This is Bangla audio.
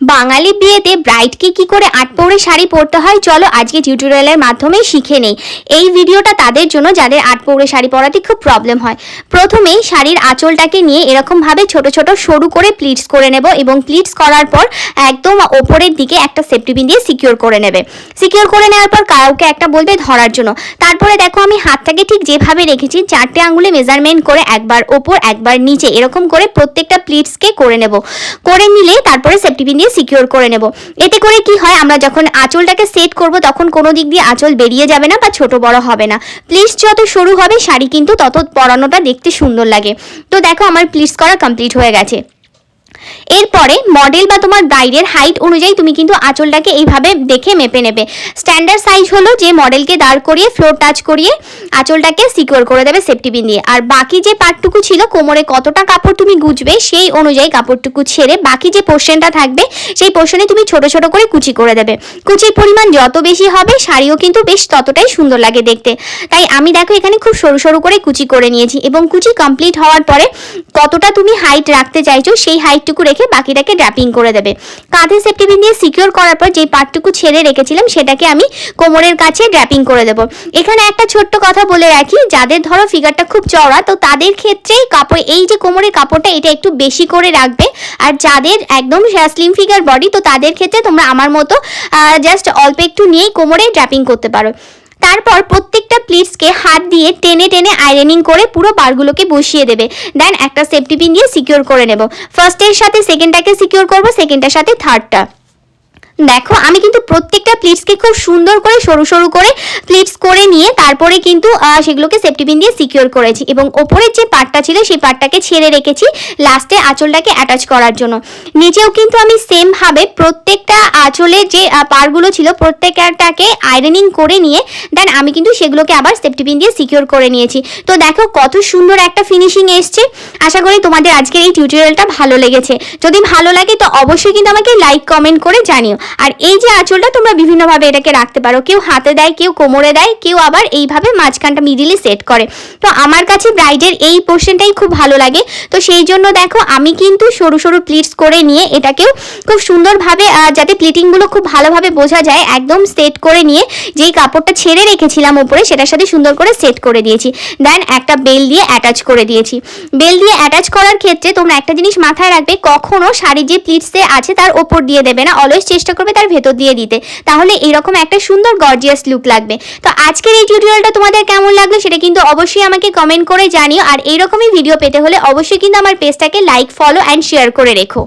বাঙালি বিয়েতে ব্রাইডকে কি করে আটপৌরে শাড়ি পরতে হয় চলো আজকে টিউটোরিয়ালের মাধ্যমে শিখে নেই। এই ভিডিওটা তাদের জন্য যাদের আটপৌরে শাড়ি পরাতে খুব প্রবলেম হয়। প্রথমেই শাড়ির আঁচলটাকে নিয়ে এরকম ভাবে ছোট ছোট সরু করে প্লিটস করে নেব এবং প্লিটস করার পর একদম ওপরের দিকে একটা সেফটি পিন দিয়ে সিকিউর করে নেবে। সিকিউর করে নেওয়ার পর কাউকে একটা বলবে ধরার জন্য। তারপরে দেখো আমি হাতটাকে ঠিক যেভাবে রেখেছি 4টে আঙ্গুলে মেজারমেন্ট করে একবার ওপর একবার নিচে এরকম করে প্রত্যেকটা প্লিটসকে করে নেব। করে নিলে তারপরে সেফটি পিন দিয়ে সিকিউর করে নেব। এতে করে কি হয়, আমরা যখন আঁচলটাকে সেট করব তখন কোনো দিক দিয়ে আঁচল বেরিয়ে যাবে না বা ছোট বড় হবে না। প্লিটস যত সরু হবে শাড়ি কিন্তু তত পরানোটা দেখতে সুন্দর লাগে। তো দেখো আমার প্লিটস করা কমপ্লিট হয়ে গেছে। এরপরে মডেল বা তোমার ব্রাইডের হাইট অনুযায়ী তুমি কিন্তু আঁচলটাকে এইভাবে দেখে মেপে নেবে। স্ট্যান্ডার্ড সাইজ হলো যে মডেলকে দাঁড় করিয়ে ফ্লোর টাচ করিয়ে আঁচলটাকে সিকিউর করে দেবে সেফটি পিন দিয়ে। আর বাকি যে পার্টটুকু ছিল কোমরে কতটা কাপড় তুমি গুজবে সেই অনুযায়ী কাপড়টুকু ছেড়ে বাকি যে পোর্শনটা থাকবে সেই পোর্শনে তুমি ছোট ছোট করে কুচি করে দেবে। কুচির পরিমাণ যত বেশি হবে শাড়িও কিন্তু বেশ ততটাই সুন্দর লাগে দেখতে। তাই আমি দেখো এখানে খুব সরু সরু করে কুচি করে নিয়েছি এবং কুচি কমপ্লিট হওয়ার পরে কতটা তুমি হাইট রাখতে চাইছো সেই হাইটটুকু রেখে বাকিটাকে ড্র্যাপিং করে দেবে। কাঁধে সেফটি পিন দিয়ে সিকিউর করার পর যে পার্টটুকু ছেড়ে রেখেছিলাম সেটাকে আমি কোমরের কাছে ড্র্যাপিং করে দেবো। এখানে একটা ছোট্ট কথা বলে রাখি, যাদের ধরো ফিগারটা খুব চওড়া তো তাদের ক্ষেত্রেই কাপড় এই যে কোমরের কাপড়টা এটা একটু বেশি করে রাখবে। আর যাদের একদম স্লিম ফিগার বডি তো তাদের ক্ষেত্রে তোমরা আমার মতো জাস্ট অল্প একটু নিয়েই কোমরে ড্র্যাপিং করতে পারো। তারপর প্রত্যেকটা প্লিটসকে হাত দিয়ে টেনে টেনে আয়রনিং করে পুরো পারগুলোকে বসিয়ে দেবে। দেন একটা সেফটি পিন দিয়ে সিকিউর করে নেব। ফার্স্টের সাথে সেকেন্ডটাকে সিকিউর করব, সেকেন্ডটার সাথে থার্ডটা। দেখো আমি কিন্তু প্রত্যেকটা প্লিটসকে খুব সুন্দর করে সরু সরু করে প্লিটস করে নিয়ে তারপরে কিন্তু সেগুলোকে সেফটি পিন দিয়ে সিকিউর করেছি এবং ওপরের যে পার্টটা ছিল সেই পার্টটাকে ছেড়ে রেখেছি লাস্টে আঁচলটাকে অ্যাটাচ করার জন্য। নিচেও কিন্তু আমি সেম ভাবে প্রত্যেকটা আঁচলের যে পার্টগুলো ছিল প্রত্যেকটাকে আয়রনিং করে নিয়ে দেন আমি কিন্তু সেগুলোকে আবার সেফটি পিন দিয়ে সিকিউর করে নিয়েছি। তো দেখো কত সুন্দর একটা ফিনিশিং এসছে। আশা করি তোমাদের আজকের এই টিউটোরিয়ালটা ভালো লেগেছে। যদি ভালো লাগে তো অবশ্যই কিন্তু আমাকে লাইক কমেন্ট করে জানিও। আর এই যে আঁচলটা তোমরা বিভিন্নভাবে এটাকে রাখতে পারো, কেউ হাতে দেয়, কেউ কোমরে দেয়, কেউ আবার এইভাবে মাঝখানটা মিডিলে সেট করে। তো আমার কাছে ব্রাইডের এই পোর্শনটাই খুব ভালো লাগে। তো সেই জন্য দেখো আমি কিন্তু সরু সরু প্লিটস করে নিয়ে এটাকেও খুব সুন্দরভাবে যাতে প্লিটিংগুলো খুব ভালোভাবে বোঝা যায় একদম সেট করে নিয়ে যেই কাপড়টা ছেড়ে রেখেছিলাম উপরে সেটার সাথে সুন্দর করে সেট করে দিয়েছি। দেন একটা বেল দিয়ে অ্যাটাচ করে দিয়েছি। বেল দিয়ে অ্যাটাচ করার ক্ষেত্রে তোমরা একটা জিনিস মাথায় রাখবে, কখনো শাড়ি যে প্লিটসে আছে তার ওপর দিয়ে দেবে না, অলওয়েজ চেষ্টা করবে তার ভেতর দিয়ে দিতে, তাহলে এরকম একটা সুন্দর গর্জিয়াস লুক লাগবে। তো আজকের এই টিউটোরিয়ালটা তোমাদের কেমন লাগলো সেটা কিন্তু অবশ্যই আমাকে কমেন্ট করে জানিও। আর এইরকমই ভিডিও পেতে হলে অবশ্যই কিন্তু আমার পেজটাকে লাইক, ফলো অ্যান্ড শেয়ার করে রেখো।